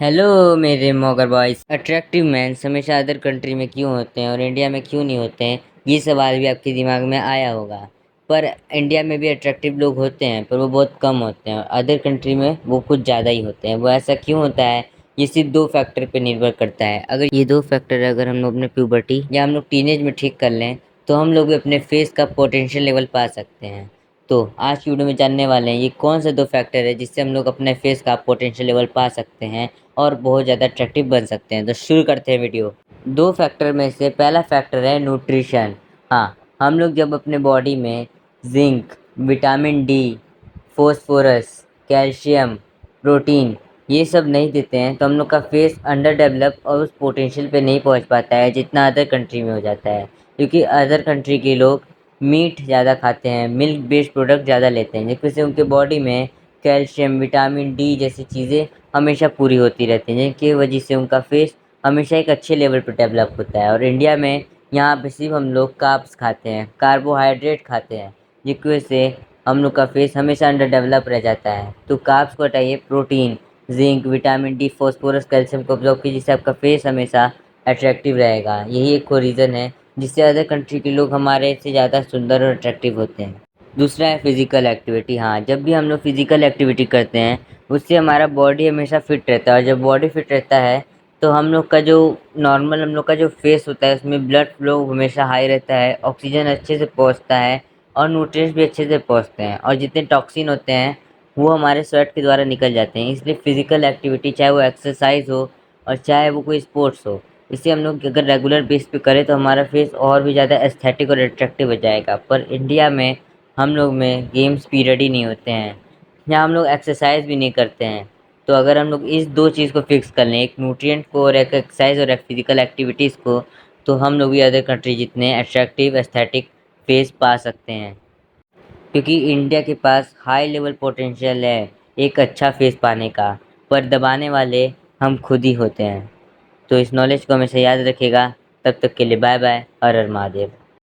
Hello मेरे मॉगर boys. Attractive mains हमेशा other country में क्यों होते हैं और इंडिया में क्यों नहीं होते हैं, ये सवाल भी आपके दिमाग में आया होगा। पर इंडिया में भी अट्रैक्टिव लोग होते हैं, पर वो बहुत कम होते हैं और अदर कंट्री में वो कुछ ज़्यादा ही होते हैं। वो ऐसा क्यों होता है, ये सिर्फ दो फैक्टर पे निर्भर करता है। अगर ये दो फैक्टर अगर हम लोग अपने प्यूबर्टी या हम लोग टीनेज में ठीक कर लें तो हम लोग भी अपने फेस का पोटेंशियल लेवल पा सकते हैं। तो आज की वीडियो में जानने वाले हैं ये कौन से दो फैक्टर है जिससे हम लोग अपने फेस का पोटेंशियल लेवल पा सकते हैं और बहुत ज़्यादा अट्रैक्टिव बन सकते हैं। तो शुरू करते हैं वीडियो। दो फैक्टर में से पहला फैक्टर है न्यूट्रिशन। हाँ, हम लोग जब अपने बॉडी में zinc, vitamin D, phosphorus, calcium, protein ये सब नहीं देते हैं तो हम लोग का फेस अंडर डेवलप और उस पोटेंशियल पे नहीं पहुंच पाता है जितना अदर कंट्री में हो जाता है। क्योंकि अदर कंट्री के लोग मीट ज़्यादा खाते हैं, मिल्क बेस्ड प्रोडक्ट ज़्यादा लेते हैं, जिससे उनके बॉडी में कैल्शियम, विटामिन डी जैसी चीज़ें हमेशा पूरी होती रहती हैं, जिनकी वजह से उनका फेस हमेशा एक अच्छे लेवल पर डेवलप होता है। और इंडिया में यहाँ पे सिर्फ हम लोग कार्ब्स खाते हैं, कार्बोहाइड्रेट खाते हैं, जिसकी वजह से हम लोग का फेस हमेशा अंडर डेवलप रह जाता है। तो कार्ब्स को हटाइए, protein, zinc, vitamin D, phosphorus, calcium को अब्जॉर्ब कीजिए, जिससे आपका फेस हमेशा अट्रैक्टिव रहेगा। यही एक रीज़न है जिससे अदर कंट्री के लोग हमारे से ज़्यादा सुंदर और अट्रैक्टिव होते हैं। दूसरा है फिजिकल एक्टिविटी। हाँ, जब भी हम लोग फिजिकल एक्टिविटी करते हैं उससे हमारा बॉडी हमेशा फिट रहता है, और जब बॉडी फिट रहता है तो हम लोग का जो नॉर्मल हम लोग का जो फेस होता है उसमें ब्लड फ्लो हमेशा हाई रहता है, ऑक्सीजन अच्छे से पहुंचता है और न्यूट्रिएंट्स भी अच्छे से पहुंचते हैं, और जितने टॉक्सिन होते हैं वो हमारे स्वेट के द्वारा निकल जाते हैं। इसलिए फिजिकल एक्टिविटी, चाहे वो एक्सरसाइज हो और चाहे वो कोई स्पोर्ट्स हो, इसे हम लोग अगर रेगुलर बेस पे करें तो हमारा फेस और भी ज़्यादा एस्थेटिक और अट्रैक्टिव हो जाएगा। पर इंडिया में हम लोग में गेम्स पीरियड ही नहीं होते हैं, या हम लोग एक्सरसाइज भी नहीं करते हैं। तो अगर हम लोग इस दो चीज़ को फिक्स कर लें, एक न्यूट्रिएंट को और एक एक्सरसाइज और एक फिजिकल एक्टिविटीज़ को, तो हम लोग भी अदर कंट्री जितने अट्रैक्टिव एस्थेटिक फेस पा सकते हैं। क्योंकि इंडिया के पास हाई लेवल पोटेंशियल है एक अच्छा फेस पाने का, पर दबाने वाले हम खुद ही होते हैं। तो इस नॉलेज को हमेशा याद रखिएगा। तब तक के लिए बाय बाय। हर हर महादेव।